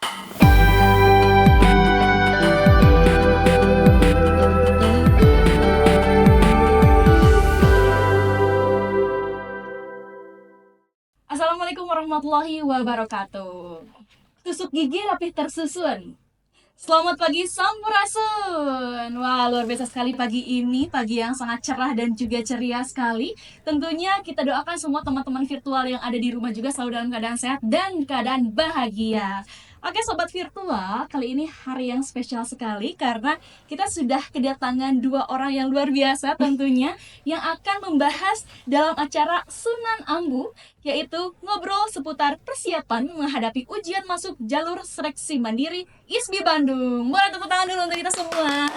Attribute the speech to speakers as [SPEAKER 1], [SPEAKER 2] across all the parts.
[SPEAKER 1] Assalamualaikum warahmatullahi wabarakatuh. Tusuk gigi rapih tersusun. Selamat pagi Sampurasun. Wah, luar biasa sekali pagi ini, pagi yang sangat cerah dan juga ceria sekali. Tentunya kita doakan semua teman-teman virtual yang ada di rumah juga selalu dalam keadaan sehat dan keadaan bahagia. Oke Sobat Virtual, kali ini hari yang spesial sekali karena kita sudah kedatangan dua orang yang luar biasa tentunya yang akan membahas dalam acara Sunan Ambu, yaitu ngobrol seputar persiapan menghadapi ujian masuk jalur seleksi mandiri ISBI Bandung. Boleh tepuk tangan dulu untuk kita semua.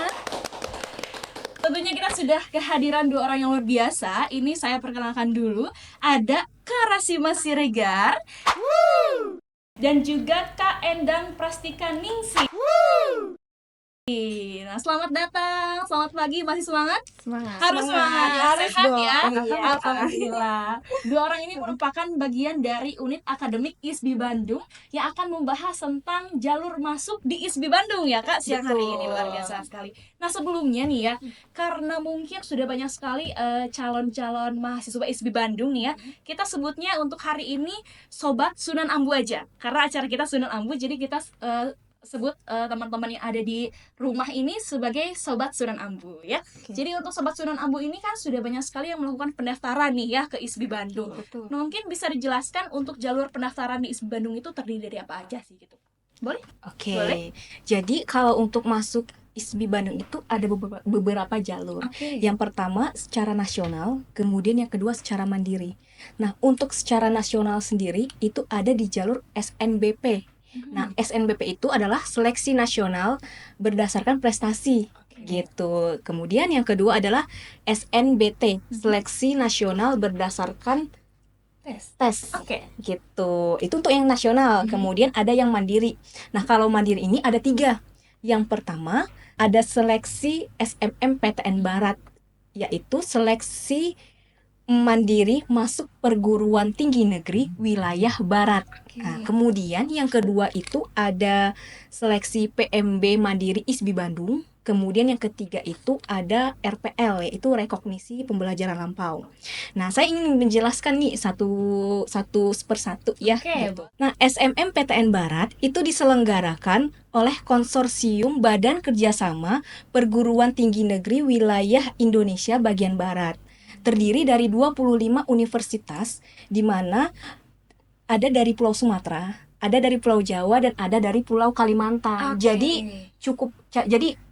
[SPEAKER 1] Tentunya kita sudah kehadiran dua orang yang luar biasa. Ini saya perkenalkan dulu, ada Kak Rasima Siregar dan juga Kak Endang Prastika Ningsih. Nah, selamat datang, selamat pagi, masih semangat? Harus semangat,
[SPEAKER 2] harus
[SPEAKER 1] sehat
[SPEAKER 2] dong.
[SPEAKER 1] ya?
[SPEAKER 2] Iya.
[SPEAKER 1] Alhamdulillah. Dua orang ini merupakan bagian dari unit akademik ISBI Bandung yang akan membahas tentang jalur masuk di ISBI Bandung ya Kak, siang hari ini. Luar biasa sekali. Nah sebelumnya nih ya, karena mungkin sudah banyak sekali calon-calon mahasiswa ISBI Bandung nih ya, kita sebutnya untuk hari ini Sobat Sunan Ambu aja. Karena acara kita Sunan Ambu, jadi kita sebut teman-teman yang ada di rumah ini sebagai Sobat Sunan Ambu ya. Jadi untuk Sobat Sunan Ambu ini kan sudah banyak sekali yang melakukan pendaftaran nih ya ke ISBI Bandung.
[SPEAKER 2] Betul.
[SPEAKER 1] Nah, mungkin bisa dijelaskan untuk jalur pendaftaran di ISBI Bandung itu terdiri dari apa aja sih gitu? Boleh?
[SPEAKER 2] Oke.
[SPEAKER 1] Boleh.
[SPEAKER 2] Jadi kalau untuk masuk ISBI Bandung itu ada beberapa jalur.
[SPEAKER 1] Oke.
[SPEAKER 2] Yang pertama secara nasional, kemudian yang kedua secara mandiri. Nah, untuk secara nasional sendiri itu ada di jalur SNBP. Nah, SNBP itu adalah seleksi nasional berdasarkan prestasi. Gitu. Kemudian yang kedua adalah SNBT, seleksi nasional berdasarkan tes.
[SPEAKER 1] Oke.
[SPEAKER 2] Gitu. Itu untuk yang nasional. Kemudian ada yang mandiri. Nah, kalau mandiri ini ada 3. Yang pertama ada seleksi SMMPTN Barat, yaitu seleksi mandiri masuk perguruan tinggi negeri wilayah Barat. Nah, kemudian yang kedua itu ada seleksi PMB Mandiri ISBI Bandung. Kemudian yang ketiga itu ada RPL, yaitu rekognisi pembelajaran lampau. Nah, saya ingin menjelaskan nih satu persatu ya.
[SPEAKER 1] Oke.
[SPEAKER 2] Nah, SMMPTN Barat itu diselenggarakan oleh Konsorsium Badan Kerjasama Perguruan Tinggi Negeri Wilayah Indonesia Bagian Barat. Terdiri dari 25 universitas, di mana ada dari Pulau Sumatera, ada dari Pulau Jawa, dan ada dari Pulau Kalimantan. Jadi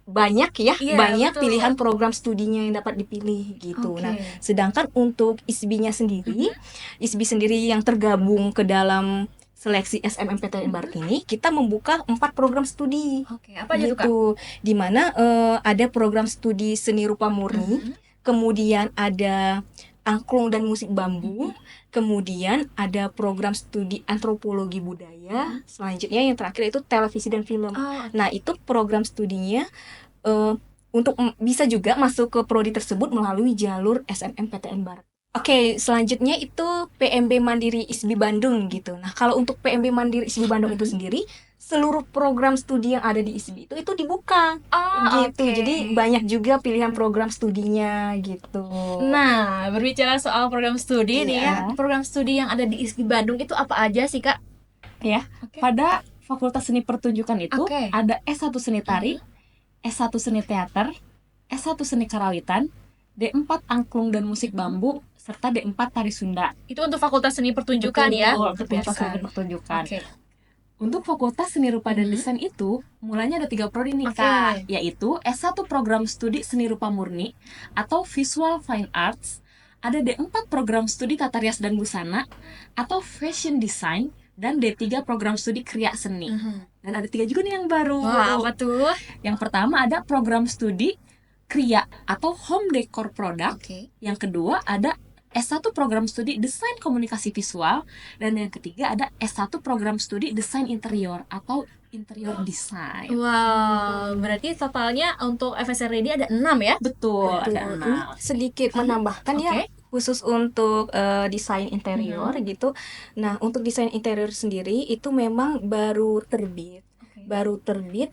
[SPEAKER 2] banyak ya,
[SPEAKER 1] Iya,
[SPEAKER 2] banyak
[SPEAKER 1] betul.
[SPEAKER 2] pilihan program studinya yang dapat dipilih gitu.
[SPEAKER 1] Oke.
[SPEAKER 2] Nah, sedangkan untuk ISBI-nya sendiri, ISBI sendiri yang tergabung ke dalam seleksi SMMPTN Barat ini, kita membuka 4 program studi.
[SPEAKER 1] Oke, apa aja tuh Kak?
[SPEAKER 2] Gitu. Di mana ada program studi seni rupa murni, kemudian ada angklung dan musik bambu, kemudian ada program studi antropologi budaya, selanjutnya yang terakhir itu televisi dan film. Nah, itu program studinya untuk bisa juga masuk ke prodi tersebut melalui jalur SNMPTN Barat. Oke, selanjutnya itu PMB Mandiri ISBI Bandung gitu. Nah, kalau untuk PMB Mandiri ISBI Bandung itu sendiri, seluruh program studi yang ada di ISBI itu dibuka gitu.
[SPEAKER 1] Oke.
[SPEAKER 2] Jadi banyak juga pilihan program studinya gitu.
[SPEAKER 1] Nah, berbicara soal program studi nih ya, program studi yang ada di ISBI Bandung itu apa aja sih Kak?
[SPEAKER 3] Ya, pada Fakultas Seni Pertunjukan itu
[SPEAKER 1] Oke.
[SPEAKER 3] ada S1 Seni Tari, S1 Seni Teater, S1 Seni Karawitan, D4 Angklung dan Musik Bambu, serta D4 Tari Sunda.
[SPEAKER 1] Itu untuk Fakultas Seni Pertunjukan ya.
[SPEAKER 3] Untuk Fakultas Seni Pertunjukan.
[SPEAKER 1] Oke.
[SPEAKER 3] Untuk Fakultas Seni Rupa dan Desain itu mulanya ada 3 prodi nih
[SPEAKER 1] Oke.
[SPEAKER 3] Kak, yaitu S1 Program Studi Seni Rupa Murni atau Visual Fine Arts, ada D4 Program Studi Tata Rias dan Busana atau Fashion Design, dan D3 Program Studi Kriya Seni. Dan ada 3 juga nih yang baru.
[SPEAKER 1] Wah, apa tuh?
[SPEAKER 3] Yang pertama ada Program Studi Kriya atau Home Decor Product.
[SPEAKER 1] Oke.
[SPEAKER 3] Yang kedua ada S1 Program Studi Desain Komunikasi Visual, dan yang ketiga ada S1 Program Studi Desain Interior atau Interior Design.
[SPEAKER 1] Wow, berarti totalnya untuk FSR Ready ada 6 ya?
[SPEAKER 3] Betul, ada
[SPEAKER 2] Betul.
[SPEAKER 3] 6.
[SPEAKER 2] Sedikit menambahkan ya,
[SPEAKER 1] Oke.
[SPEAKER 2] khusus untuk desain interior gitu. Nah, untuk desain interior sendiri itu memang baru terbit. Baru terbit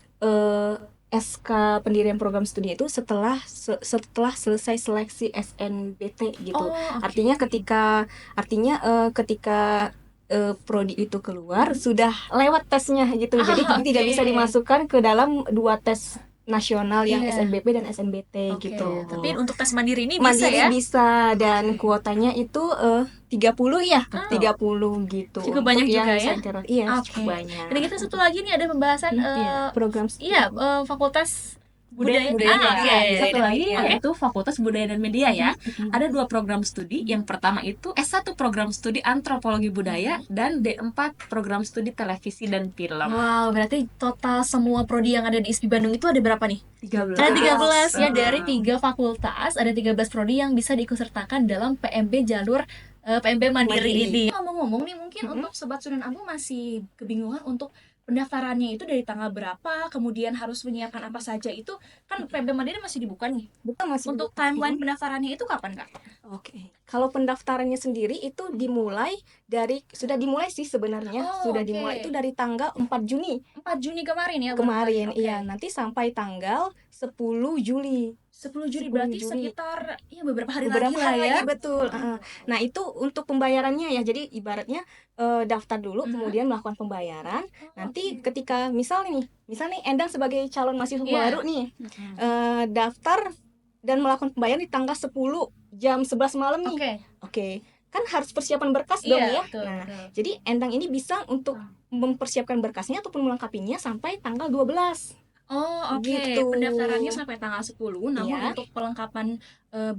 [SPEAKER 2] SK pendirian program studi itu setelah selesai seleksi SNBT gitu. Artinya ketika prodi itu keluar sudah lewat tesnya gitu. Jadi tidak bisa dimasukkan ke dalam 2 tes nasional yang SNBP dan SNBT gitu.
[SPEAKER 1] Tapi untuk tes mandiri ini bisa
[SPEAKER 2] Mandiri
[SPEAKER 1] ya?
[SPEAKER 2] bisa, dan kuotanya itu 30 ya, 30 gitu.
[SPEAKER 1] Cukup banyak
[SPEAKER 2] Untuk
[SPEAKER 1] juga
[SPEAKER 2] yang
[SPEAKER 1] ya?
[SPEAKER 2] center. Iya,
[SPEAKER 1] Oke.
[SPEAKER 2] cukup banyak.
[SPEAKER 1] Dan kita satu lagi nih ada pembahasan
[SPEAKER 2] Program
[SPEAKER 1] Fakultas
[SPEAKER 3] budaya. Satu lagi
[SPEAKER 1] Oke.
[SPEAKER 3] yaitu Fakultas Budaya dan Media ya. Ada 2 program studi. Yang pertama itu S1 program studi Antropologi Budaya dan D4 program studi Televisi dan Film.
[SPEAKER 1] Wow, berarti total semua prodi yang ada di ISPI Bandung itu ada berapa nih?
[SPEAKER 3] 13.
[SPEAKER 1] Ada 13 ya, dari 3 fakultas, ada 13 prodi yang bisa diikutsertakan dalam PMB jalur PMB Mandiri ini. Ngomong-ngomong nih, mungkin untuk Sobat Sunan Ambu masih kebingungan untuk pendaftarannya itu dari tanggal berapa, kemudian harus menyiapkan apa saja, itu kan PMB Mandiri masih dibuka nih.
[SPEAKER 2] Betul, masih
[SPEAKER 1] Untuk
[SPEAKER 2] dibuka.
[SPEAKER 1] timeline pendaftarannya itu kapan, Kak?
[SPEAKER 2] Oke. Kalau pendaftarannya sendiri itu sudah dimulai sih sebenarnya.
[SPEAKER 1] Oh,
[SPEAKER 2] Sudah
[SPEAKER 1] oke.
[SPEAKER 2] dimulai itu dari tanggal 4 Juni
[SPEAKER 1] 4 Juni kemarin ya?
[SPEAKER 2] kemarin.
[SPEAKER 1] Oke.
[SPEAKER 2] Iya, nanti sampai tanggal 10 Juli.
[SPEAKER 1] 10 Juli
[SPEAKER 2] 10
[SPEAKER 1] berarti
[SPEAKER 2] Juli.
[SPEAKER 1] sekitar beberapa hari
[SPEAKER 2] Beberapa
[SPEAKER 1] lagi lah
[SPEAKER 2] hari
[SPEAKER 1] ya.
[SPEAKER 2] lagi, betul. Nah, itu untuk pembayarannya ya. Jadi ibaratnya daftar dulu, kemudian melakukan pembayaran. Nanti ketika misal nih Endang sebagai calon mahasiswa
[SPEAKER 1] Iya.
[SPEAKER 2] baru nih, daftar dan melakukan pembayaran di tanggal 10 jam 11 malam nih.
[SPEAKER 1] Oke.
[SPEAKER 2] Oke. Kan harus persiapan berkas dong
[SPEAKER 1] Iya,
[SPEAKER 2] ya.
[SPEAKER 1] betul,
[SPEAKER 2] Nah,
[SPEAKER 1] betul.
[SPEAKER 2] jadi Endang ini bisa untuk mempersiapkan berkasnya ataupun melengkapinya sampai tanggal 12.
[SPEAKER 1] Oh, oke.
[SPEAKER 2] Gitu.
[SPEAKER 1] Pendaftarannya sampai tanggal 10, namun
[SPEAKER 2] Iya.
[SPEAKER 1] untuk pelengkapan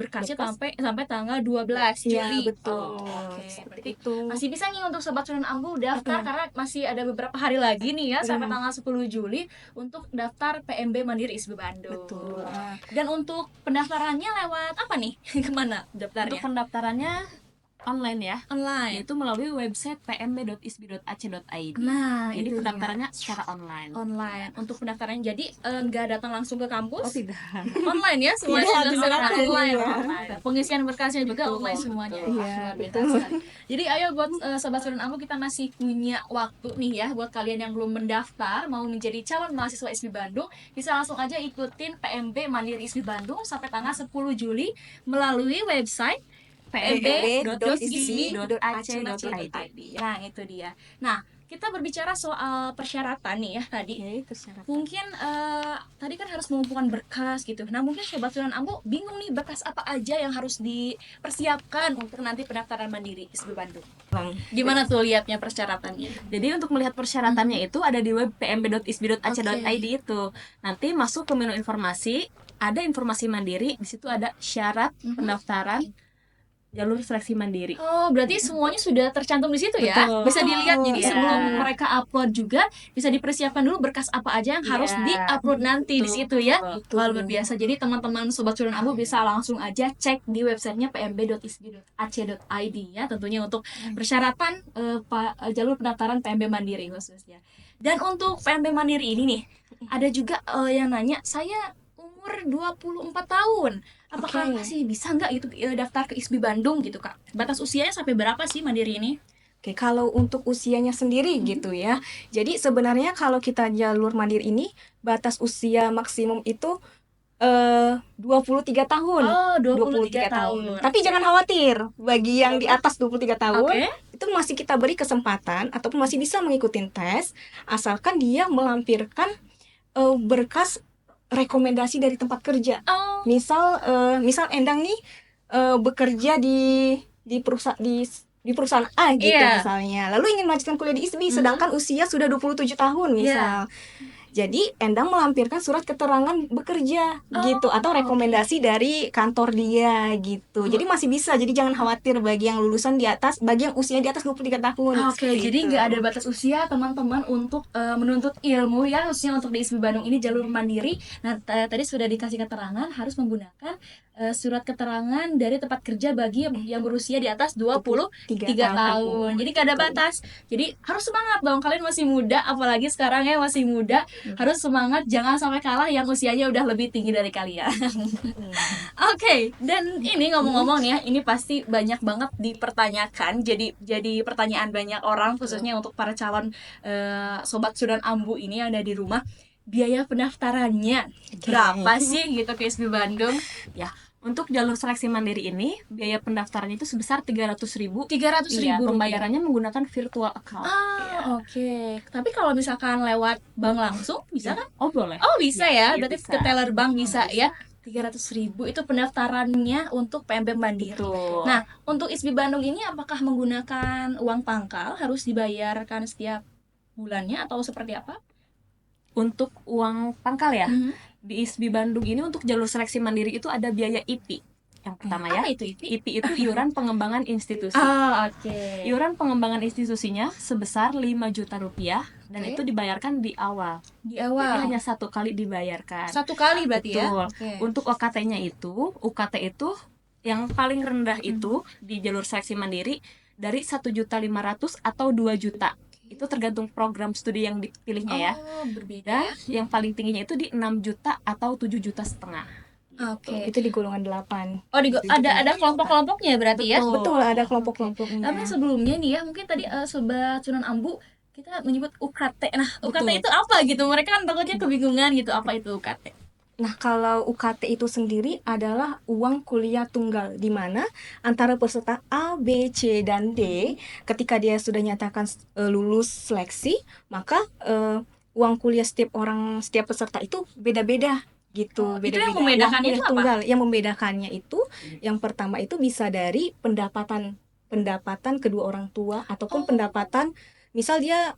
[SPEAKER 1] berkasnya
[SPEAKER 2] Berkas.
[SPEAKER 1] sampai tanggal 12
[SPEAKER 2] Iya,
[SPEAKER 1] Juli.
[SPEAKER 2] betul.
[SPEAKER 1] Oh, oke.
[SPEAKER 2] Seperti
[SPEAKER 1] Berarti
[SPEAKER 2] itu.
[SPEAKER 1] masih bisa nih untuk Sobat Sunan Ambu daftar karena masih ada beberapa hari lagi nih ya sampai tanggal 10 Juli untuk daftar PMB Mandiri ISB Bandung.
[SPEAKER 2] Betul.
[SPEAKER 1] Dan untuk pendaftarannya lewat apa nih? Kemana
[SPEAKER 3] Untuk
[SPEAKER 1] daftarnya?
[SPEAKER 3] pendaftarannya online ya,
[SPEAKER 1] Online.
[SPEAKER 3] yaitu melalui website pmb.isbi.ac.id.
[SPEAKER 1] Nah,
[SPEAKER 3] Jadi
[SPEAKER 1] itu
[SPEAKER 3] pendaftarannya secara online.
[SPEAKER 1] online. Untuk pendaftarannya jadi nggak datang langsung ke kampus.
[SPEAKER 3] Tidak.
[SPEAKER 1] Online ya semuanya
[SPEAKER 2] Tidak,
[SPEAKER 1] dilaksanakan
[SPEAKER 2] tidak.
[SPEAKER 1] online.
[SPEAKER 2] Iya.
[SPEAKER 1] Online. Pengisian berkasnya juga online semuanya.
[SPEAKER 2] Iya,
[SPEAKER 1] Luar biasa sekali. Jadi ayo buat Sobat Sunan Ambu, kita masih punya waktu nih ya buat kalian yang belum mendaftar mau menjadi calon mahasiswa ISB Bandung, bisa langsung aja ikutin PMB Mandiri ISB Bandung sampai tanggal 10 Juli melalui website pmb.isbi.ac.id. Nah, itu dia. Nah, kita berbicara soal persyaratan nih ya tadi.
[SPEAKER 2] Oke, persyaratan.
[SPEAKER 1] Mungkin tadi kan harus mengumpulkan berkas gitu. Nah, mungkin Sobat Sunan Ambu bingung nih berkas apa aja yang harus dipersiapkan untuk nanti pendaftaran mandiri ISB Bandung. Gimana tuh lihatnya persyaratannya?
[SPEAKER 3] Jadi untuk melihat persyaratannya itu ada di web pmb.isbi.ac.id itu. Nanti masuk ke menu informasi, ada informasi mandiri, di situ ada syarat pendaftaran jalur seleksi mandiri.
[SPEAKER 1] Oh, berarti semuanya sudah tercantum di situ ya?
[SPEAKER 3] Betul.
[SPEAKER 1] Bisa dilihat, jadi
[SPEAKER 3] Iya.
[SPEAKER 1] sebelum mereka upload juga bisa dipersiapkan dulu berkas apa aja yang harus
[SPEAKER 3] Iya.
[SPEAKER 1] di-upload nanti di situ ya.
[SPEAKER 2] Betul.
[SPEAKER 1] Wah, luar biasa. Jadi teman-teman Sobat Sunan Ambu bisa langsung aja cek di websitenya pmb.isbi.ac.id ya, tentunya untuk persyaratan jalur pendaftaran PMB Mandiri khususnya. Dan untuk PMB Mandiri ini nih, ada juga yang nanya, saya umur 24 tahun. Apakah
[SPEAKER 2] Oke.
[SPEAKER 1] masih bisa nggak itu daftar ke ISBI Bandung gitu, Kak? Batas usianya sampai berapa sih Mandiri ini?
[SPEAKER 2] Oke, kalau untuk usianya sendiri gitu ya. Jadi sebenarnya kalau kita jalur mandiri ini batas usia maksimum itu 23 tahun.
[SPEAKER 1] Oh, 23 tahun.
[SPEAKER 2] Tapi jangan khawatir, bagi yang di atas 23 tahun
[SPEAKER 1] Oke.
[SPEAKER 2] itu masih kita beri kesempatan ataupun masih bisa mengikuti tes asalkan dia melampirkan berkas rekomendasi dari tempat kerja.
[SPEAKER 1] Oh,
[SPEAKER 2] Misal Endang nih bekerja di perusahaan A gitu
[SPEAKER 1] Iya.
[SPEAKER 2] misalnya. Lalu ingin melanjutkan kuliah di ISBI sedangkan usia sudah 27 tahun misal. Jadi Endang melampirkan surat keterangan bekerja gitu atau rekomendasi dari kantor dia gitu. Jadi masih bisa. Jadi jangan khawatir bagi yang lulusan di atas, bagi yang usia di atas 23 tahun.
[SPEAKER 1] Oke,
[SPEAKER 2] Seperti
[SPEAKER 1] jadi
[SPEAKER 2] itu.
[SPEAKER 1] nggak ada batas usia teman-teman untuk menuntut ilmu ya, khususnya untuk di ISBI Bandung ini jalur mandiri. Nah, tadi sudah dikasih keterangan harus menggunakan surat keterangan dari tempat kerja bagi yang berusia di atas 23 tahun. Jadi gak ada batas. Jadi harus semangat dong, kalian masih muda, apalagi sekarang ya masih muda, harus semangat, jangan sampai kalah yang usianya udah lebih tinggi dari kalian. Oke, dan ini ngomong-ngomong nih ya, ini pasti banyak banget dipertanyakan, jadi pertanyaan banyak orang, khususnya untuk para calon sobat Sudan Ambu ini yang ada di rumah. Biaya pendaftarannya berapa sih gitu ke ISB Bandung?
[SPEAKER 3] Ya, untuk jalur seleksi mandiri ini biaya pendaftarannya itu sebesar 300.000.
[SPEAKER 1] 300.000
[SPEAKER 3] Iya,
[SPEAKER 1] rupiah.
[SPEAKER 3] pembayarannya menggunakan virtual account.
[SPEAKER 1] Oke. Tapi kalau misalkan lewat bank langsung bisa kan?
[SPEAKER 3] Oh, boleh.
[SPEAKER 1] Oh bisa ya, berarti
[SPEAKER 3] bisa.
[SPEAKER 1] ke teller bank bisa ya. 300.000 itu pendaftarannya untuk PMB Mandiri.
[SPEAKER 3] Betul.
[SPEAKER 1] Nah, untuk ISB Bandung ini apakah menggunakan uang pangkal harus dibayarkan setiap bulannya atau seperti apa?
[SPEAKER 3] Untuk uang pangkal ya,
[SPEAKER 1] Mhm.
[SPEAKER 3] di ISB Bandung ini untuk jalur seleksi mandiri itu ada biaya IP. Yang pertama ya,
[SPEAKER 1] Apa itu IP?
[SPEAKER 3] IP itu iuran pengembangan institusi.
[SPEAKER 1] Oke.
[SPEAKER 3] Iuran pengembangan institusinya sebesar 5 juta rupiah dan
[SPEAKER 1] Oke.
[SPEAKER 3] itu dibayarkan di awal.
[SPEAKER 1] Di
[SPEAKER 3] Jadi
[SPEAKER 1] awal.
[SPEAKER 3] hanya 1 kali dibayarkan.
[SPEAKER 1] Satu kali berarti ya?
[SPEAKER 3] Betul.
[SPEAKER 1] Oke.
[SPEAKER 3] Untuk UKT-nya itu, UKT itu yang paling rendah itu di jalur seleksi mandiri dari 1.500.000 atau 2 juta. Itu tergantung program studi yang dipilihnya ya.
[SPEAKER 1] Oh, berbeda.
[SPEAKER 3] Dan yang paling tingginya itu di 6 juta atau 7,5 juta.
[SPEAKER 1] Oke.
[SPEAKER 2] Itu di golongan 8.
[SPEAKER 1] Oh, ada kelompok-kelompoknya berarti ya?
[SPEAKER 2] Betul, ada kelompok-kelompoknya.
[SPEAKER 1] Tapi sebelumnya nih ya, mungkin tadi sobat Sunan Ambu kita menyebut UKT. Nah, UKT
[SPEAKER 3] Betul.
[SPEAKER 1] itu apa gitu? Mereka kan takutnya kebingungan gitu, apa itu UKT?
[SPEAKER 2] Nah, kalau UKT itu sendiri adalah uang kuliah tunggal, di mana antara peserta A, B, C, dan D, ketika dia sudah nyatakan lulus seleksi, maka uang kuliah setiap peserta itu beda-beda gitu.
[SPEAKER 1] Itu yang
[SPEAKER 2] Beda-beda.
[SPEAKER 1] membedakannya
[SPEAKER 2] Uang
[SPEAKER 1] itu
[SPEAKER 2] kuliah
[SPEAKER 1] apa?
[SPEAKER 2] tunggal. Yang membedakannya itu, yang pertama itu bisa dari pendapatan kedua orang tua ataupun pendapatan, misal dia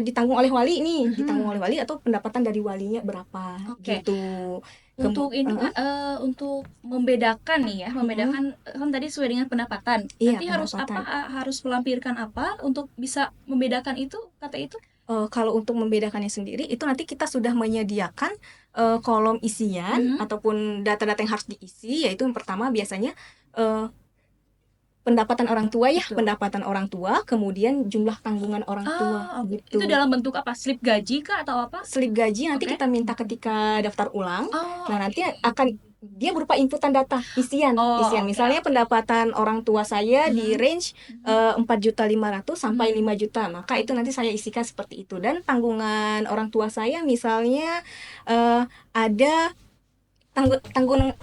[SPEAKER 2] ditanggung oleh wali nih, ditanggung oleh wali atau pendapatan dari walinya berapa
[SPEAKER 1] Oke.
[SPEAKER 2] gitu.
[SPEAKER 1] Untuk ini Kak, untuk membedakan nih ya, membedakan kan tadi sesuai dengan pendapatan.
[SPEAKER 2] Iya,
[SPEAKER 1] Nanti harus apa?
[SPEAKER 2] pendapatan.
[SPEAKER 1] Harus melampirkan apa untuk bisa membedakan itu kata itu?
[SPEAKER 2] Kalau untuk membedakannya sendiri itu nanti kita sudah menyediakan kolom isian ataupun data-data yang harus diisi, yaitu yang pertama biasanya pendapatan orang tua ya,
[SPEAKER 3] Betul.
[SPEAKER 2] pendapatan orang tua, kemudian jumlah tanggungan orang tua
[SPEAKER 1] Oke.
[SPEAKER 2] gitu.
[SPEAKER 1] Itu dalam bentuk apa? Slip gaji kah atau apa?
[SPEAKER 2] Slip gaji nanti
[SPEAKER 1] Oke.
[SPEAKER 2] kita minta ketika daftar ulang.
[SPEAKER 1] Oh.
[SPEAKER 2] Nah, nanti akan dia berupa inputan data isian.
[SPEAKER 1] Oh,
[SPEAKER 2] Isian
[SPEAKER 1] oke.
[SPEAKER 2] misalnya pendapatan orang tua saya di range 4.500.000 sampai 5 juta. Maka itu nanti saya isikan seperti itu. Dan tanggungan orang tua saya misalnya ada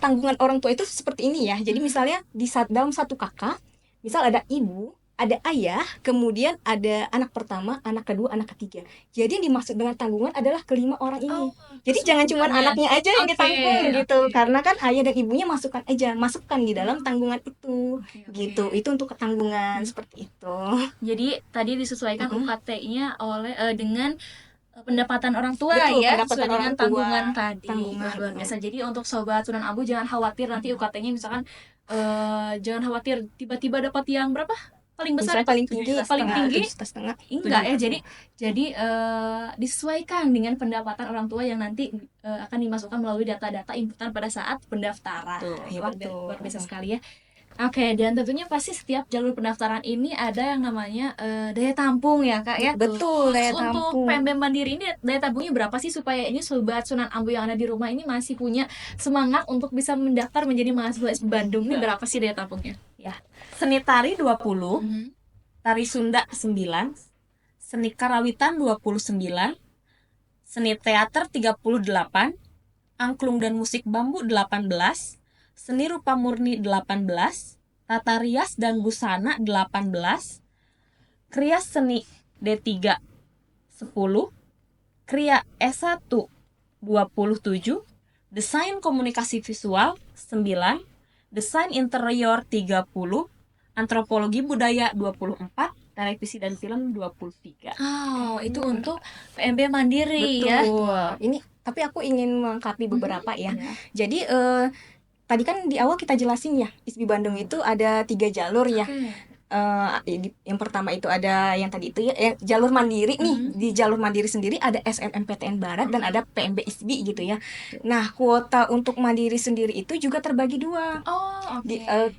[SPEAKER 2] tanggungan orang tua itu seperti ini ya. Jadi misalnya dalam satu kakak, misal ada ibu, ada ayah, kemudian ada anak pertama, anak kedua, anak ketiga. Jadi yang dimaksud dengan tanggungan adalah kelima orang ini. Jadi jangan cuma anaknya aja yang
[SPEAKER 1] Oke,
[SPEAKER 2] ditanggung gitu,
[SPEAKER 1] oke.
[SPEAKER 2] karena kan ayah dan ibunya masukkan di dalam tanggungan itu,
[SPEAKER 1] Oke.
[SPEAKER 2] gitu. Itu untuk tanggungan seperti itu.
[SPEAKER 1] Jadi tadi disesuaikan UKT-nya dengan pendapatan orang tua
[SPEAKER 2] Betul,
[SPEAKER 1] ya,
[SPEAKER 2] pendapatan
[SPEAKER 1] sesuai dengan
[SPEAKER 2] orang tua,
[SPEAKER 1] tanggungan tadi.
[SPEAKER 2] tanggungan.
[SPEAKER 1] Luar biasa. Jadi untuk sobat Sunan Ambu jangan khawatir nanti UKT-nya misalkan jangan khawatir tiba-tiba dapat yang berapa? Paling besar
[SPEAKER 2] Misalnya paling tinggi,
[SPEAKER 1] paling tinggi
[SPEAKER 2] 7,5.
[SPEAKER 1] enggak ya, jadi disesuaikan dengan pendapatan orang tua yang nanti akan dimasukkan melalui data-data inputan pada saat pendaftaran.
[SPEAKER 3] Betul.
[SPEAKER 1] Luar biasa sekali ya. Oke, dan tentunya pasti setiap jalur pendaftaran ini ada yang namanya daya tampung ya Kak ya.
[SPEAKER 2] Betul, daya
[SPEAKER 1] Untuk
[SPEAKER 2] tampung.
[SPEAKER 1] PMB Mandiri ini daya tampungnya berapa sih supaya ini sobat Sunan Ambu yang ada di rumah ini masih punya semangat untuk bisa mendaftar menjadi mahasiswa ISB Bandung, ini berapa sih daya tampungnya?
[SPEAKER 3] Seni tari 20, tari Sunda 9, seni karawitan 29, seni teater 38, angklung dan musik bambu 18, seni rupa murni 18, tata rias dan busana 18, krias seni D3 10, kriya S1 27, desain komunikasi visual 9, desain interior 30, antropologi budaya 24, televisi dan film 23.
[SPEAKER 1] Oh, itu untuk PMB Mandiri ya.
[SPEAKER 2] Betul. Ini tapi aku ingin melengkapi beberapa ya. Jadi tadi kan di awal kita jelasin ya, ISB Bandung itu ada 3 jalur ya.
[SPEAKER 1] Oke.
[SPEAKER 2] yang pertama itu ada yang tadi itu ya, jalur mandiri nih. Di jalur mandiri sendiri ada SNMPTN Barat dan ada PMB ISBI gitu ya. Nah, kuota untuk mandiri sendiri itu juga terbagi dua.
[SPEAKER 1] Oh, oke.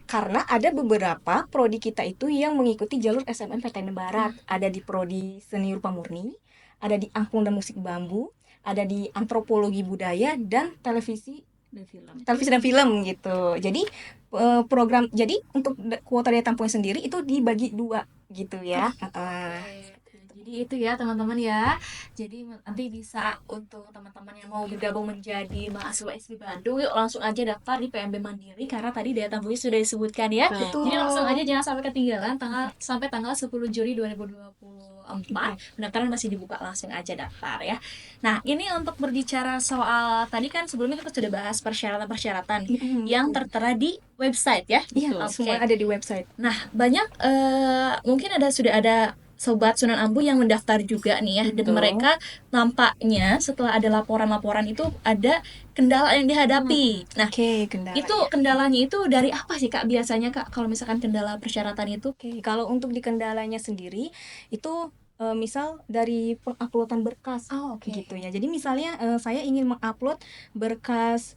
[SPEAKER 2] Karena ada beberapa prodi kita itu yang mengikuti jalur SNMPTN Barat. Ada di prodi Seni Rupa Murni, ada di Angklung dan Musik Bambu, ada di Antropologi Budaya dan Televisi dan film gitu. Jadi jadi untuk kuota daya tampung sendiri itu dibagi dua gitu ya.
[SPEAKER 1] Jadi itu ya teman-teman ya. Jadi nanti bisa untuk teman-teman yang mau bergabung menjadi mahasiswa SB Bandung, yuk langsung aja daftar di PMB Mandiri karena tadi daya tampungnya sudah disebutkan ya.
[SPEAKER 2] Betul.
[SPEAKER 1] Jadi langsung aja jangan sampai ketinggalan sampai tanggal 10 Juli 2024. Pendaftaran masih dibuka, langsung aja daftar ya. Nah, ini untuk berbicara soal tadi kan sebelumnya kita sudah bahas persyaratan-persyaratan yang tertera di website ya.
[SPEAKER 2] Iya,
[SPEAKER 1] Oke.
[SPEAKER 2] semua ada di website.
[SPEAKER 1] Nah, banyak mungkin sudah ada Sobat Sunan Ambu yang mendaftar juga nih ya. Dan
[SPEAKER 2] Betul.
[SPEAKER 1] mereka nampaknya setelah ada laporan-laporan itu ada kendala yang dihadapi. Nah,
[SPEAKER 2] Oke, kendala.
[SPEAKER 1] itu kendalanya itu dari apa sih Kak biasanya Kak kalau misalkan kendala persyaratan itu?
[SPEAKER 2] Oke, kalau untuk di kendalanya sendiri itu misal dari penguploadan berkas gitu ya. Jadi misalnya saya ingin mengupload berkas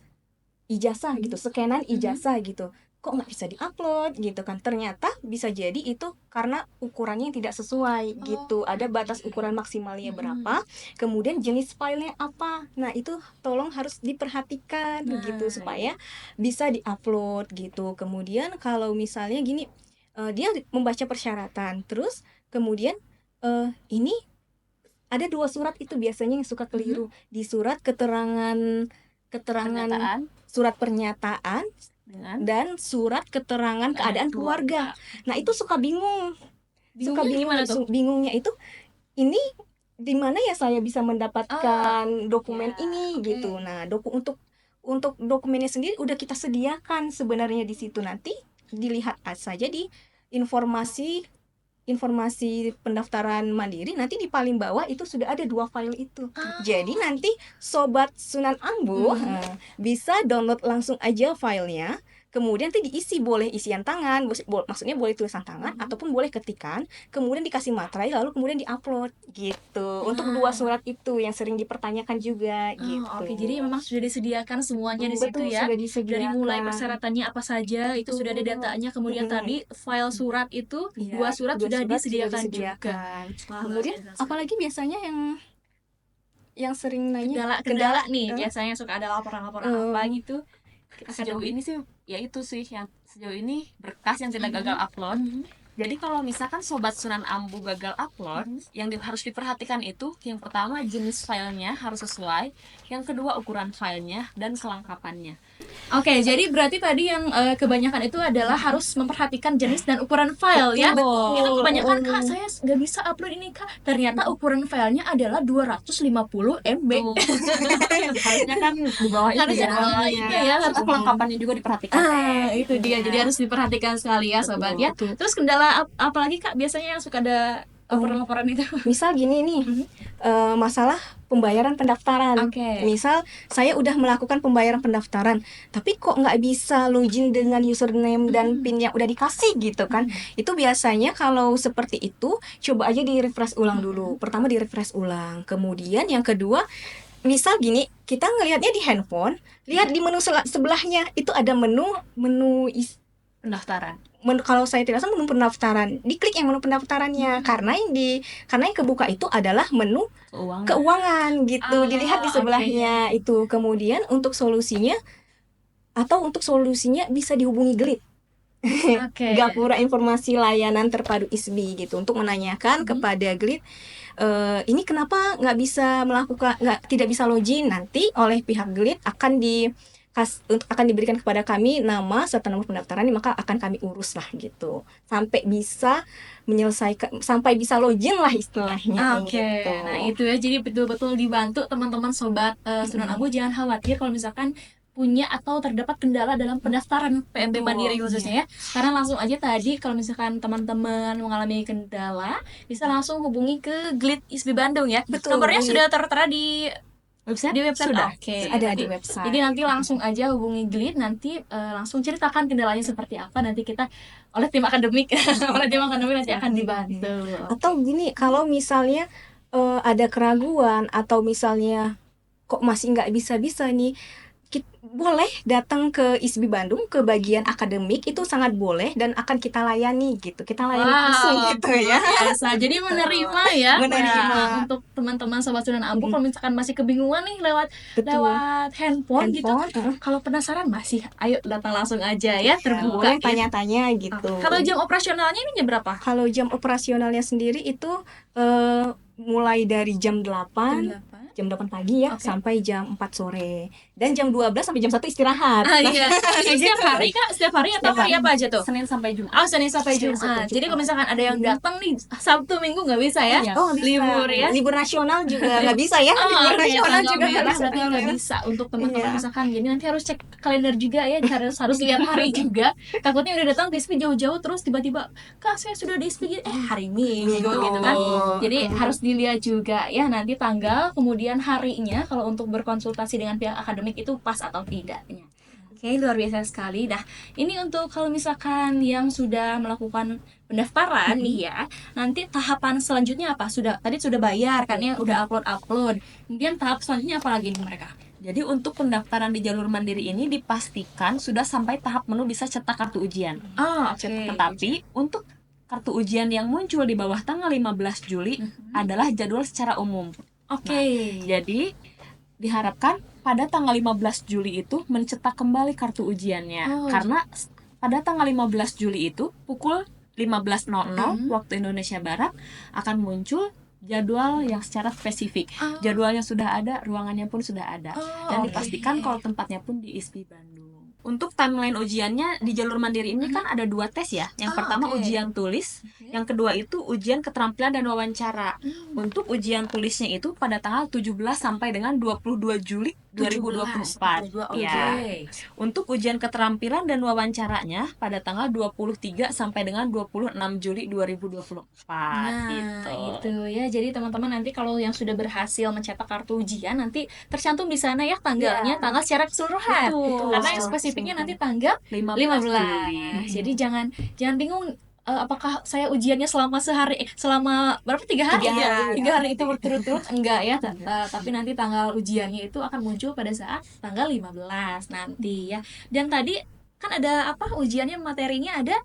[SPEAKER 2] ijazah gitu, scanan ijazah gitu. Kok nggak bisa diupload gitu kan? Ternyata bisa jadi itu karena ukurannya yang tidak sesuai gitu. Ada batas ukuran maksimalnya berapa, kemudian jenis filenya apa. Nah, itu tolong harus diperhatikan gitu supaya bisa diupload gitu. Kemudian kalau misalnya gini, dia membaca persyaratan, terus kemudian ini ada 2 surat itu biasanya yang suka keliru. Di surat keterangan surat pernyataan dan surat keterangan keadaan keluarga. Nah, itu suka bingung. Bingungnya itu ini di mana ya saya bisa mendapatkan dokumen ini gitu. Nah, untuk dokumennya sendiri udah kita sediakan sebenarnya di situ. Nanti dilihat saja di informasi pendaftaran mandiri, nanti di paling bawah itu sudah ada 2 file itu. Jadi nanti Sobat Sunan Ambu bisa download langsung aja filenya. Kemudian nanti diisi, boleh isian tangan, maksudnya boleh tulisan tangan ataupun boleh ketikan, kemudian dikasih materai lalu kemudian diupload gitu. Untuk 2 surat itu yang sering dipertanyakan juga gitu.
[SPEAKER 1] Oke, jadi memang sudah disediakan semuanya di situ
[SPEAKER 2] Betul,
[SPEAKER 1] ya.
[SPEAKER 2] sudah disediakan.
[SPEAKER 1] Dari mulai persyaratannya apa saja itu sudah ada datanya, kemudian tadi file surat itu 2 surat sudah disediakan juga.
[SPEAKER 2] Kemudian apalagi biasanya yang sering nanya
[SPEAKER 1] kendala nih biasanya suka ada laporan-laporan apa gitu.
[SPEAKER 3] Sejauh ini sih ya itu sih yang sejauh ini berkas yang tidak gagal upload. Jadi kalau misalkan Sobat Sunan Ambu gagal upload, yang harus diperhatikan itu yang pertama jenis filenya harus sesuai, yang kedua ukuran filenya dan kelengkapannya.
[SPEAKER 1] Oke, jadi berarti tadi yang kebanyakan itu adalah harus memperhatikan jenis dan ukuran file ya. Kita kebanyakan Kak, saya nggak bisa upload ini Kak. Ternyata ukuran filenya adalah 250 MB.
[SPEAKER 3] Harusnya kan di bawah itu
[SPEAKER 1] ya.
[SPEAKER 3] Harus kelengkapannya juga diperhatikan.
[SPEAKER 1] Itu dia. Jadi harus diperhatikan sekali ya sobat ya. Terus kendala apalagi Kak biasanya yang suka ada laporan-laporan itu?
[SPEAKER 2] Misal gini nih, masalah pembayaran pendaftaran. Misal saya udah melakukan pembayaran pendaftaran, tapi kok nggak bisa login dengan username dan PIN yang udah dikasih gitu kan. Itu biasanya kalau seperti itu, coba aja di refresh ulang dulu. Pertama di refresh ulang, kemudian yang kedua, misal gini, kita ngelihatnya di handphone, lihat di menu sebelahnya itu ada menu
[SPEAKER 3] pendaftaran.
[SPEAKER 2] Kalau saya tidak salah menu pendaftaran, diklik yang menu pendaftarannya karena yang kebuka itu adalah menu keuangan gitu. Dilihat di sebelahnya itu. Kemudian untuk solusinya bisa dihubungi GLID. Gapura Informasi Layanan Terpadu ISBI gitu untuk menanyakan kepada GLID ini kenapa tidak bisa login. Nanti oleh pihak GLID akan diberikan kepada kami nama serta nomor pendaftaran, maka akan kami urus lah gitu sampai bisa menyelesaikan, sampai bisa login lah istilahnya. Gitu.
[SPEAKER 1] Nah itu ya, jadi betul-betul dibantu teman-teman sobat Sunan Ambu. Jangan khawatir kalau misalkan punya atau terdapat kendala dalam pendaftaran PMB Mandiri khususnya ya, karena langsung aja tadi kalau misalkan teman-teman mengalami kendala bisa langsung hubungi ke GLID ISBI Bandung ya. Nomornya sudah tertera di
[SPEAKER 3] Website?
[SPEAKER 1] Di website
[SPEAKER 3] Sudah.
[SPEAKER 1] oke.
[SPEAKER 2] Ada di website.
[SPEAKER 1] Jadi nanti langsung aja hubungi GLID, nanti langsung ceritakan kendalanya seperti apa, nanti kita oleh tim akademik oleh tim akademik nanti akan dibantu.
[SPEAKER 2] Atau gini, kalau misalnya ada keraguan atau misalnya kok masih nggak bisa-bisa nih, boleh datang ke ISBI Bandung ke bagian akademik, itu sangat boleh dan akan kita layani gitu. Kita layani langsung gitu ya.
[SPEAKER 1] Biasa. Jadi menerima ya.
[SPEAKER 2] Menerima.
[SPEAKER 1] Nah, untuk teman-teman sobat Sunan Ampu, kalau misalkan masih kebingungan nih lewat
[SPEAKER 2] Betul.
[SPEAKER 1] handphone gitu. Kalau penasaran masih ayo datang langsung aja ya, terbuka.
[SPEAKER 2] Boleh tanya-tanya gitu.
[SPEAKER 1] Kalau jam operasionalnya ini jam berapa?
[SPEAKER 2] Kalau jam operasionalnya sendiri itu mulai dari jam 8 pagi ya,
[SPEAKER 1] Oke.
[SPEAKER 2] sampai jam 4 sore. Dan jam 12 sampai jam 1 istirahat.
[SPEAKER 1] Iya. Ini setiap hari Kak? Setiap hari atau
[SPEAKER 2] Setiap
[SPEAKER 1] hari apa aja tuh?
[SPEAKER 3] Senin sampai Jumat.
[SPEAKER 1] Oh, Senin sampai
[SPEAKER 2] Senin
[SPEAKER 1] Jumat.
[SPEAKER 2] sampai
[SPEAKER 1] Jadi kalau
[SPEAKER 2] Jumat.
[SPEAKER 1] misalkan ada yang datang nih Sabtu Minggu nggak bisa ya?
[SPEAKER 3] Iya.
[SPEAKER 2] Oh, nggak bisa.
[SPEAKER 1] Libur ya?
[SPEAKER 2] Libur nasional juga nggak bisa ya.
[SPEAKER 1] Oh,
[SPEAKER 2] Libur
[SPEAKER 1] oke,
[SPEAKER 2] nasional
[SPEAKER 1] tanggal
[SPEAKER 2] juga
[SPEAKER 1] merah berarti nggak bisa untuk teman-teman
[SPEAKER 2] Iya.
[SPEAKER 1] misalkan. Jadi nanti harus cek kalender juga ya, harus lihat hari juga. Takutnya udah datang di ISPI jauh-jauh terus tiba-tiba, Kak saya sudah di ISPI hari Minggu gitu kan. Jadi harus dilihat juga ya nanti tanggal, kemudian harinya kalau untuk berkonsultasi dengan pihak akademik itu pas atau tidaknya. Oke, luar biasa sekali. Nah, ini untuk kalau misalkan yang sudah melakukan pendaftaran nih ya, nanti tahapan selanjutnya apa? Tadi sudah bayar kan ya, udah upload. Kemudian tahap selanjutnya apa lagi nih mereka?
[SPEAKER 3] Jadi untuk pendaftaran di jalur mandiri ini dipastikan sudah sampai tahap menu bisa cetak kartu ujian.
[SPEAKER 1] Oh, oke.
[SPEAKER 3] Tetapi untuk kartu ujian yang muncul di bawah tanggal 15 Juli adalah jadwal secara umum.
[SPEAKER 1] Oke.
[SPEAKER 3] Jadi diharapkan pada tanggal 15 Juli itu mencetak kembali kartu ujiannya.
[SPEAKER 1] Oh.
[SPEAKER 3] Karena pada tanggal 15 Juli itu pukul 15.00 waktu Indonesia Barat akan muncul jadwal yang secara spesifik.
[SPEAKER 1] Oh.
[SPEAKER 3] Jadwalnya sudah ada, ruangannya pun sudah ada. Dan
[SPEAKER 1] oke.
[SPEAKER 3] dipastikan kalau tempatnya pun di ISPI Bandung. Untuk timeline ujiannya di jalur mandiri ini kan ada 2 tes ya. Yang pertama
[SPEAKER 1] oke.
[SPEAKER 3] ujian tulis, yang kedua itu ujian keterampilan dan wawancara. Untuk ujian tulisnya itu pada tanggal 17 sampai dengan 22 Juli 2024. Ya. Untuk ujian keterampilan dan wawancaranya pada tanggal 23 sampai dengan 26 Juli 2024.
[SPEAKER 1] Nah,
[SPEAKER 3] gitu.
[SPEAKER 1] itu ya. Jadi teman-teman nanti kalau yang sudah berhasil mencetak kartu ujian nanti tercantum di sana ya tanggalnya, tanggal secara keseluruhan.
[SPEAKER 3] Betul.
[SPEAKER 1] Karena yang spesifiknya nanti tanggal
[SPEAKER 3] 15
[SPEAKER 1] 15.
[SPEAKER 3] Juli.
[SPEAKER 1] Jadi jangan bingung apakah saya ujiannya selama berapa 3 hari?
[SPEAKER 2] 3 hari.
[SPEAKER 1] 3 hari itu berturut-turut enggak ya, tapi nanti tanggal ujiannya itu akan muncul pada saat tanggal 15 nanti ya. Dan tadi kan ada apa ujiannya, materinya ada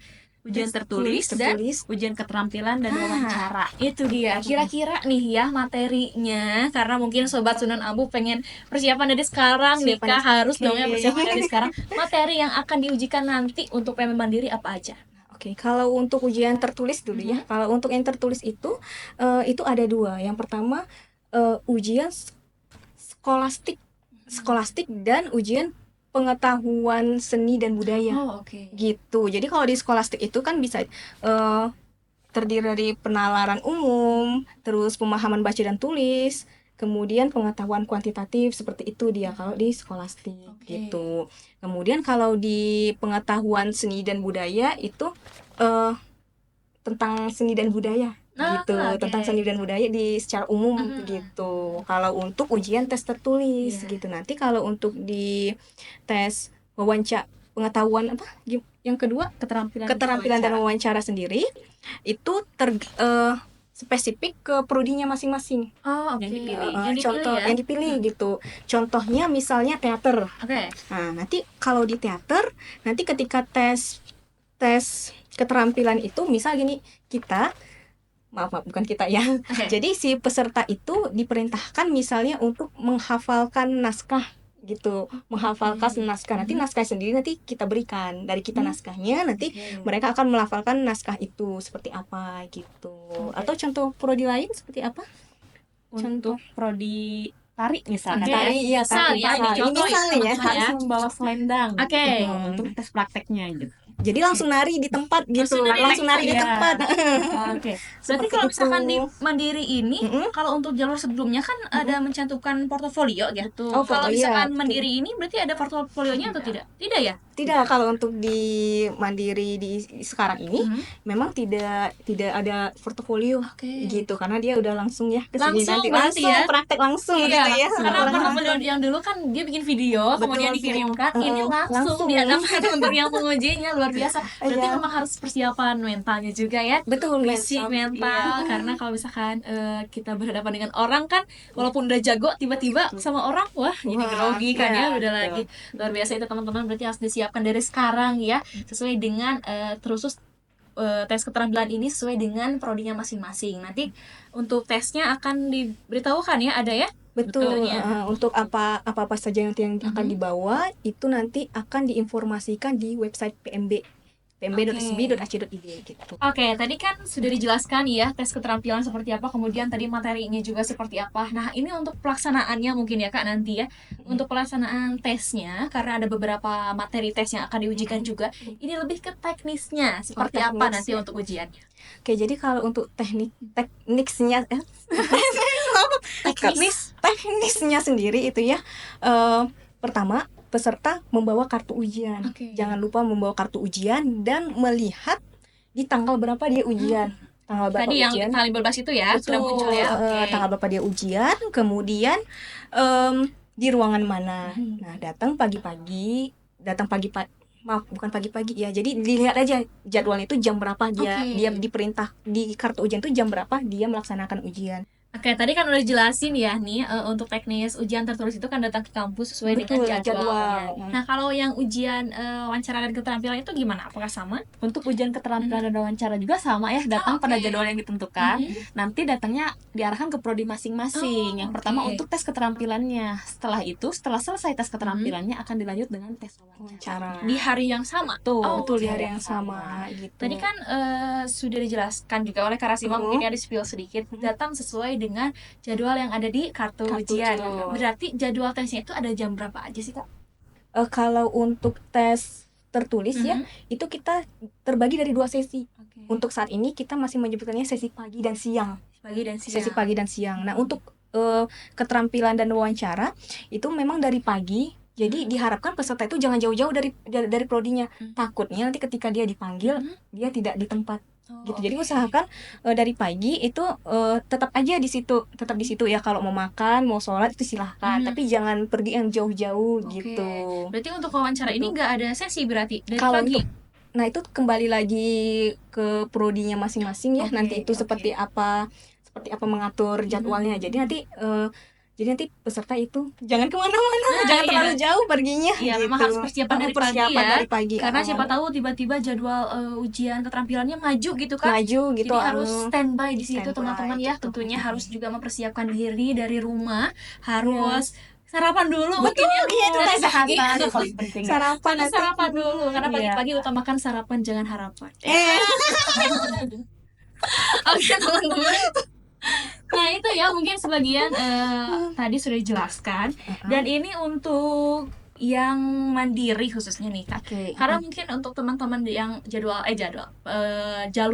[SPEAKER 3] Ujian tertulis dan ujian keterampilan dan wawancara.
[SPEAKER 1] itu dia. Kira-kira nih ya materinya, karena mungkin sobat Sunan Ampu pengen persiapan dari sekarang nih Kak, harus dong ya persiapan dari sekarang. Materi yang akan diujikan nanti untuk PM Mandiri apa aja?
[SPEAKER 2] Oke, kalau untuk ujian tertulis dulu ya. Kalau untuk yang tertulis itu ada 2. Yang pertama ujian skolastik dan ujian pengetahuan seni dan budaya.
[SPEAKER 1] Oh, oke.
[SPEAKER 2] Gitu. Jadi kalau di skolastik itu kan bisa terdiri dari penalaran umum, terus pemahaman baca dan tulis, kemudian pengetahuan kuantitatif, seperti itu dia kalau di skolastik.
[SPEAKER 1] Oke.
[SPEAKER 2] Gitu. Kemudian kalau di pengetahuan seni dan budaya itu tentang seni dan budaya. Gitu,
[SPEAKER 1] oke.
[SPEAKER 2] tentang seni dan budaya di secara umum gitu. Kalau untuk ujian tes tertulis gitu. Nanti kalau untuk di tes wawancara pengetahuan yang kedua keterampilan dan wawancara sendiri itu spesifik ke prodinya masing-masing.
[SPEAKER 1] Oh, oke.
[SPEAKER 2] Yang dipilih gitu. Contohnya misalnya teater.
[SPEAKER 1] Oke.
[SPEAKER 2] Nah, nanti kalau di teater, nanti ketika tes keterampilan itu misal gini, maaf bukan kita ya. Jadi si peserta itu diperintahkan misalnya untuk menghafalkan naskah gitu, menghafalkan naskah. Nanti naskah sendiri nanti kita berikan dari kita naskahnya, nanti mereka akan melafalkan naskah itu seperti apa gitu. Atau contoh prodi lain seperti apa?
[SPEAKER 3] Untuk prodi tari misalnya.
[SPEAKER 2] Tari, iya, tari.
[SPEAKER 1] Ini contoh
[SPEAKER 2] misalnya ya.
[SPEAKER 3] Harus membawa selendang.
[SPEAKER 1] Oke.
[SPEAKER 3] Gitu, untuk tes prakteknya gitu.
[SPEAKER 2] Jadi langsung nari di tempat gitu, langsung nari di
[SPEAKER 3] Iya.
[SPEAKER 2] tempat.
[SPEAKER 1] Oke. Berarti
[SPEAKER 2] Seperti
[SPEAKER 1] kalau misalkan
[SPEAKER 2] itu.
[SPEAKER 1] di Mandiri ini, kalau untuk jalur sebelumnya kan ada mencantumkan portofolio gitu.
[SPEAKER 2] Oh,
[SPEAKER 1] Kalau
[SPEAKER 2] portofolio.
[SPEAKER 1] misalkan Mandiri ini berarti ada portofolionya atau tidak? Tidak ya?
[SPEAKER 2] Tidak, kalau untuk di Mandiri di sekarang ini memang tidak ada portofolio gitu, karena dia udah langsung ya ke sini
[SPEAKER 1] Langsung
[SPEAKER 2] nanti
[SPEAKER 1] berarti
[SPEAKER 2] langsung
[SPEAKER 1] ya?
[SPEAKER 2] praktek langsung
[SPEAKER 1] Iya,
[SPEAKER 2] gitu ya.
[SPEAKER 1] karena portofolio yang dulu kan dia bikin video, kemudian
[SPEAKER 2] Betul,
[SPEAKER 1] dikirimkan, ini langsung
[SPEAKER 2] langsung.
[SPEAKER 1] dia dapat untuk yang mengujinya, luar biasa. Berarti
[SPEAKER 2] Iya.
[SPEAKER 1] memang harus persiapan mentalnya juga ya,
[SPEAKER 2] Betul,
[SPEAKER 1] fisik, mental, karena kalau misalkan kita berhadapan dengan orang kan, walaupun udah jago, tiba-tiba sama orang, wah jadi
[SPEAKER 2] Wah,
[SPEAKER 1] grogi kan ya,
[SPEAKER 2] iya,
[SPEAKER 1] udah
[SPEAKER 2] betul.
[SPEAKER 1] lagi. Luar biasa itu teman-teman, berarti harus disiapkan dari sekarang ya, sesuai dengan terusus tes keterampilan ini sesuai dengan prodinya masing-masing. Nanti untuk tesnya akan diberitahukan ya, ada ya?
[SPEAKER 2] Betul,
[SPEAKER 1] Betulnya.
[SPEAKER 2] untuk apa saja nanti yang akan dibawa itu nanti akan diinformasikan di website pmb.sb.ac.id gitu.
[SPEAKER 1] Oke, tadi kan sudah dijelaskan ya tes keterampilan seperti apa, kemudian tadi materinya juga seperti apa. Nah, ini untuk pelaksanaannya mungkin ya Kak nanti ya. Untuk pelaksanaan tesnya, karena ada beberapa materi tes yang akan diujikan juga, ini lebih ke teknisnya, seperti apa
[SPEAKER 2] teknis,
[SPEAKER 1] nanti
[SPEAKER 2] ya.
[SPEAKER 1] untuk ujiannya.
[SPEAKER 2] Oke, jadi kalau untuk teknisnya teknisnya sendiri itu ya, pertama peserta membawa kartu ujian.
[SPEAKER 1] Oke.
[SPEAKER 2] Jangan lupa membawa kartu ujian dan melihat di tanggal berapa dia ujian. Tanggal berapa
[SPEAKER 1] Tadi yang
[SPEAKER 2] ujian?
[SPEAKER 1] kali bebas itu ya, sudah muncul ya. Oke.
[SPEAKER 2] Tanggal berapa dia ujian, kemudian di ruangan mana. Nah, datang pagi-pagi, maaf, bukan pagi-pagi ya. Jadi dilihat aja jadwalnya itu jam berapa dia
[SPEAKER 1] Oke.
[SPEAKER 2] diperintah di kartu ujian itu jam berapa dia melaksanakan ujian.
[SPEAKER 1] Oke, tadi kan udah jelasin ya nih untuk teknis ujian tertulis itu kan datang ke kampus sesuai
[SPEAKER 2] Betul,
[SPEAKER 1] dengan jadwalnya.
[SPEAKER 2] jadwal.
[SPEAKER 1] Nah, kalau yang ujian wawancara dan keterampilan itu gimana? Apakah sama?
[SPEAKER 3] Untuk ujian keterampilan dan wawancara juga sama ya, datang pada jadwal yang ditentukan. Nanti datangnya diarahkan ke prodi masing-masing. Yang pertama untuk tes keterampilannya. Setelah itu, setelah selesai tes keterampilannya akan dilanjut dengan tes wawancara.
[SPEAKER 1] Di hari yang sama.
[SPEAKER 2] Betul, di
[SPEAKER 1] oke.
[SPEAKER 2] hari yang sama gitu.
[SPEAKER 1] Tadi kan sudah dijelaskan juga oleh Karasima, mungkin ya di-spill sedikit, datang sesuai dengan jadwal yang ada di kartu ujian.
[SPEAKER 2] ujian.
[SPEAKER 1] Berarti jadwal tesnya itu ada jam berapa aja sih, Kak?
[SPEAKER 2] Kalau untuk tes tertulis ya, itu kita terbagi dari 2 sesi. Untuk saat ini kita masih menyebutkannya sesi pagi dan siang. Sesi pagi dan siang. Nah, untuk keterampilan dan wawancara itu memang dari pagi. Jadi diharapkan peserta itu jangan jauh-jauh dari prodinya. Takutnya nanti ketika dia dipanggil dia tidak di tempat. Gitu. Jadi usahakan dari pagi itu tetap di situ ya. Kalau mau makan, mau sholat itu silahkan, tapi jangan pergi yang jauh-jauh gitu.
[SPEAKER 1] Berarti untuk wawancara ini nggak ada sesi berarti dari
[SPEAKER 2] Kalau
[SPEAKER 1] pagi?
[SPEAKER 2] Nah, itu kembali lagi ke prodinya masing-masing ya. Nanti itu seperti apa mengatur jadwalnya. Jadi nanti peserta itu jangan kemana-mana, jangan terlalu jauh perginya.
[SPEAKER 1] Iya,
[SPEAKER 2] gitu.
[SPEAKER 1] memang harus persiapan dari pagi ya. Karena siapa tahu tiba-tiba jadwal ujian keterampilannya maju gitu kan.
[SPEAKER 2] Maju gitu.
[SPEAKER 1] Jadi harus standby di situ
[SPEAKER 2] standby,
[SPEAKER 1] teman-teman ya.
[SPEAKER 2] gitu.
[SPEAKER 1] Tentunya harus juga mempersiapkan diri dari rumah, harus sarapan dulu
[SPEAKER 2] Betul,
[SPEAKER 1] mungkin
[SPEAKER 2] iya, itu
[SPEAKER 1] dari
[SPEAKER 3] Kesehatan
[SPEAKER 1] pagi.
[SPEAKER 3] yang paling penting.
[SPEAKER 2] Sarapan nanti.
[SPEAKER 1] Sarapan dulu karena
[SPEAKER 3] Iya.
[SPEAKER 1] pagi-pagi utamakan sarapan, jangan harapan. Oke teman-teman. Nah itu ya mungkin sebagian tadi sudah dijelaskan. Dan ini untuk yang mandiri khususnya nih Kak. Karena mungkin untuk teman-teman yang jalur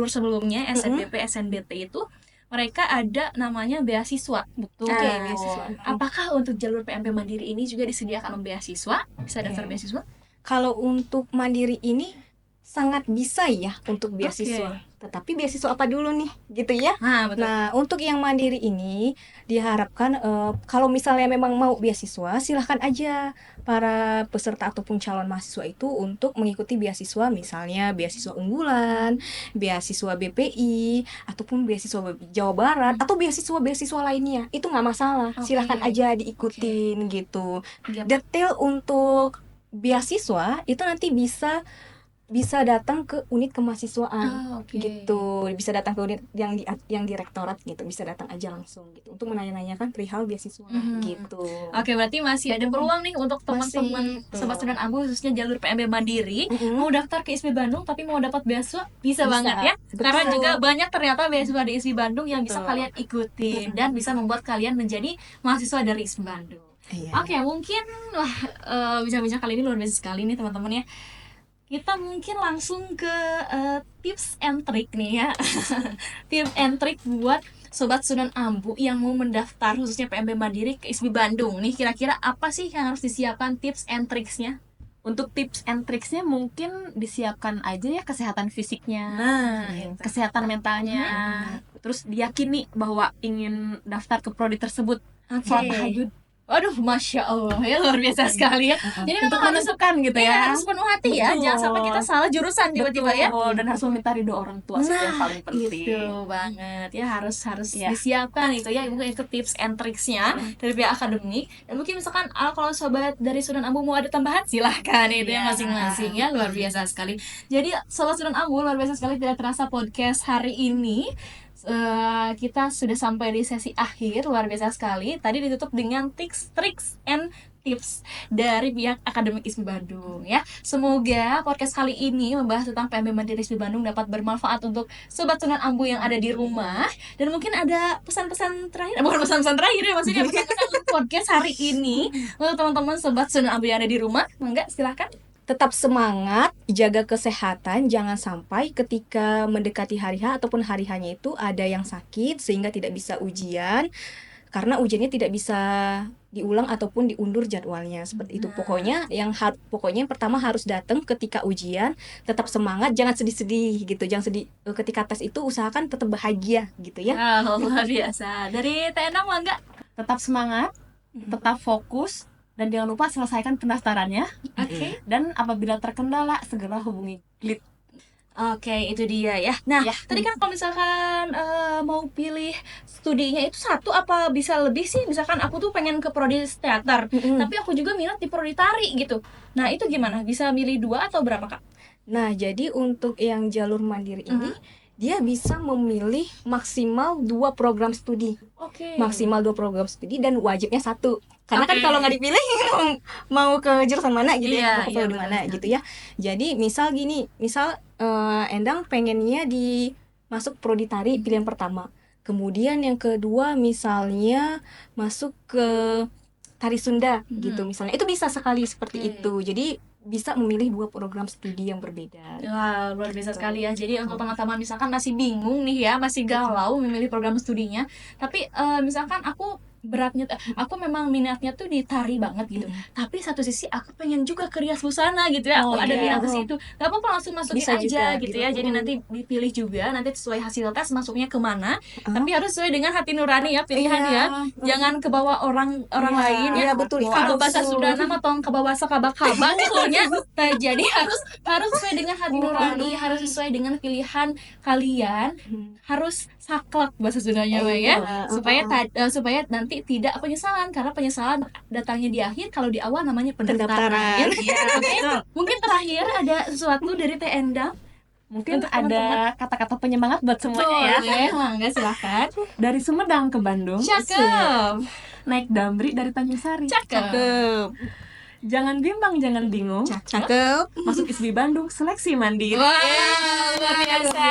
[SPEAKER 1] sebelumnya SNBP, SNBT itu mereka ada namanya beasiswa.
[SPEAKER 3] Betul.
[SPEAKER 2] beasiswa.
[SPEAKER 1] Apakah untuk jalur PMP Mandiri ini juga disediakan beasiswa? Bisa daftar beasiswa?
[SPEAKER 2] Kalau untuk mandiri ini sangat bisa ya untuk beasiswa. Tetapi beasiswa apa dulu nih, gitu ya?
[SPEAKER 1] Nah, betul.
[SPEAKER 2] Nah, untuk yang mandiri ini diharapkan kalau misalnya memang mau beasiswa, silahkan aja para peserta ataupun calon mahasiswa itu untuk mengikuti beasiswa, misalnya beasiswa unggulan, beasiswa BPI, ataupun beasiswa Jawa Barat, atau beasiswa lainnya. Itu nggak masalah, silahkan aja diikutin gitu. Detail untuk beasiswa itu nanti bisa datang ke unit kemahasiswaan gitu, bisa datang ke unit yang di rektorat gitu, bisa datang aja langsung gitu untuk menanya-nanyakan perihal beasiswa gitu.
[SPEAKER 1] Oke, berarti masih ada peluang nih untuk teman-teman sobat student Ambu khususnya jalur PMB Mandiri mau daftar ke ISB Bandung tapi mau dapat beasiswa bisa banget ya.
[SPEAKER 2] Betul.
[SPEAKER 1] Karena juga banyak ternyata beasiswa di ISB Bandung yang bisa kalian ikutin dan bisa membuat kalian menjadi mahasiswa dari ISB Bandung. Oke, mungkin bincang-bincang kali ini luar biasa sekali nih teman-teman ya. Kita mungkin langsung ke tips and trick nih ya. Tips and trick buat sobat student Ambu yang mau mendaftar khususnya PMB Mandiri ke ISB Bandung nih, kira-kira apa sih yang harus disiapkan tips and tricksnya?
[SPEAKER 3] Untuk tips and tricksnya mungkin disiapkan aja ya kesehatan fisiknya,
[SPEAKER 1] Nah,
[SPEAKER 3] kesehatan mentalnya, terus diyakini bahwa ingin daftar ke prodi tersebut. Sholat tahajud
[SPEAKER 1] Waduh, Masya Allah, ya luar biasa sekali ya. Jadi
[SPEAKER 3] untuk
[SPEAKER 1] memang harus
[SPEAKER 3] menentukan gitu
[SPEAKER 1] Iya,
[SPEAKER 3] ya.
[SPEAKER 1] harus penuh hati ya.
[SPEAKER 3] Betul.
[SPEAKER 1] Jangan sampai kita salah jurusan tiba-tiba ya.
[SPEAKER 3] Betul, dan harus meminta ridho orang tua sih yang paling penting.
[SPEAKER 1] Gitu banget ya, harus
[SPEAKER 3] Iya.
[SPEAKER 1] disiapkan itu ya, mungkin itu tips and tricksnya dari pihak akademik. Dan mungkin misalkan kalau sobat dari Sunan Ambu mau ada tambahan, silahkan itu ya
[SPEAKER 3] Iya.
[SPEAKER 1] masing-masing ya, luar biasa sekali. Jadi sobat Sunan Ambu, luar biasa sekali, tidak terasa podcast hari ini kita sudah sampai di sesi akhir, luar biasa sekali. Tadi ditutup dengan tips, tricks, and tips dari pihak akademik ISB Bandung ya. Semoga podcast kali ini membahas tentang PMB Mandiri ISB Bandung dapat bermanfaat untuk sobat Sunan Ambu yang ada di rumah. Dan mungkin ada pesan-pesan terakhir, bukan pesan-pesan terakhir ya, maksudnya pesan-pesan untuk podcast hari ini untuk teman-teman sobat Sunan Ambu yang ada di rumah. Mangga silahkan.
[SPEAKER 2] Tetap semangat, jaga kesehatan, jangan sampai ketika mendekati hari H ataupun hari H-nya itu ada yang sakit sehingga tidak bisa ujian, karena ujiannya tidak bisa diulang ataupun diundur jadwalnya, seperti itu. Pokoknya yang pertama harus datang ketika ujian, tetap semangat, jangan sedih-sedih gitu, jangan sedih ketika tes itu, usahakan tetap bahagia gitu ya.
[SPEAKER 1] Luar biasa. Dari Teh Endang mangga.
[SPEAKER 3] Tetap semangat, tetap fokus, dan jangan lupa selesaikan pendaftarannya.
[SPEAKER 1] Oke.
[SPEAKER 3] Dan apabila terkendala, segera hubungi GLID.
[SPEAKER 1] Oke, itu dia ya. Nah,
[SPEAKER 3] Ya.
[SPEAKER 1] tadi kan kalau misalkan mau pilih studinya itu satu apa bisa lebih sih? Misalkan aku tuh pengen ke prodi teater, tapi aku juga minat di prodi tari gitu. Nah, itu gimana? Bisa milih 2 atau berapa, Kak?
[SPEAKER 2] Nah, jadi untuk yang jalur mandiri ini, dia bisa memilih maksimal 2 program studi.
[SPEAKER 1] Oke.
[SPEAKER 2] Maksimal 2 program studi dan wajibnya 1. Karena kan
[SPEAKER 1] Oke.
[SPEAKER 2] kalau nggak dipilih mau ke jurusan mana gitu
[SPEAKER 1] Iya,
[SPEAKER 2] ya, mau ke
[SPEAKER 1] iya,
[SPEAKER 2] prodi mana
[SPEAKER 1] benar.
[SPEAKER 2] gitu ya. Jadi misal gini, Endang pengennya masuk prodi tari pilihan pertama. Kemudian yang kedua misalnya masuk ke tari Sunda gitu misalnya. Itu bisa sekali seperti
[SPEAKER 1] Oke.
[SPEAKER 2] itu. Jadi bisa memilih 2 program studi yang berbeda.
[SPEAKER 1] Wah, luar biasa sekali ya. Jadi untuk teman-teman misalkan masih bingung nih ya, masih galau memilih program studinya, tapi misalkan aku memang minatnya tuh di tari banget gitu. Tapi satu sisi aku pengen juga ke rias busana gitu ya. Aku
[SPEAKER 3] Oh,
[SPEAKER 1] ada
[SPEAKER 3] iya.
[SPEAKER 1] minat ke situ. Gak apa-apa, langsung masukin
[SPEAKER 2] Bisa
[SPEAKER 1] aja
[SPEAKER 2] juga,
[SPEAKER 1] gitu
[SPEAKER 2] gitu.
[SPEAKER 1] ya. Jadi nanti dipilih juga, nanti sesuai hasil tes masuknya kemana. Tapi harus sesuai dengan hati nurani ya pilihan ya. Jangan kebawa orang lain ya.
[SPEAKER 2] Iya, betul.
[SPEAKER 1] Kalau bahasa
[SPEAKER 2] Harus-
[SPEAKER 1] Sunda nama tong kebawa sakabak-kabak gitu ya. Nah, jadi harus sesuai dengan hati nurani, harus sesuai dengan pilihan kalian, harus saklek bahasa Sundanya Mbak, ya. Supaya nanti tidak penyesalan, karena penyesalan datangnya di akhir, kalau di awal namanya pendaftaran.
[SPEAKER 2] Pendaftaran.
[SPEAKER 1] Ya. Oke. Mungkin terakhir ada sesuatu dari Teh Endang.
[SPEAKER 3] Mungkin
[SPEAKER 1] Untuk
[SPEAKER 3] ada kata-kata penyemangat buat semuanya ya.
[SPEAKER 1] Boleh, mangga silahkan.
[SPEAKER 3] Dari Sumedang ke Bandung,
[SPEAKER 1] Cakep.
[SPEAKER 3] naik Damri dari Tanjung Sari.
[SPEAKER 1] Cakep.
[SPEAKER 3] Jangan bimbang, jangan bingung.
[SPEAKER 2] Cakep.
[SPEAKER 3] Masuk ISB Bandung, seleksi mandiri.
[SPEAKER 1] Wah, luar biasa.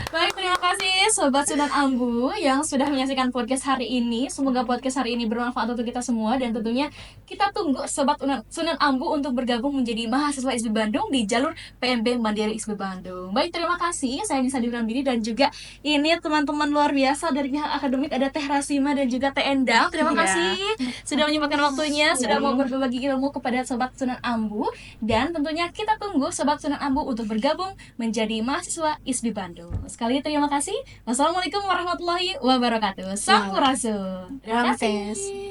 [SPEAKER 1] Baik, terima kasih Sobat Sunan Ambu yang sudah menyaksikan podcast hari ini. Semoga podcast hari ini bermanfaat untuk kita semua. Dan tentunya kita tunggu Sobat Sunan Ambu untuk bergabung menjadi mahasiswa ISB Bandung di jalur PMB Mandiri ISB Bandung. Baik, terima kasih. Saya Nisa Dibrandini dan juga ini teman-teman luar biasa dari pihak akademik, ada Teh Rasima dan juga Teh Endang. Terima
[SPEAKER 3] Iya.
[SPEAKER 1] kasih sudah menyempatkan waktunya, sudah mau berbagi ilmu kepada Sobat Sunan Ambu. Dan tentunya kita tunggu Sobat Sunan Ambu untuk bergabung menjadi mahasiswa ISB Bandung. Sekali lagi terima kasih. Wassalamualaikum warahmatullahi wabarakatuh. Sampurasun.
[SPEAKER 2] Terima
[SPEAKER 1] Terima kasih.
[SPEAKER 2] kasih.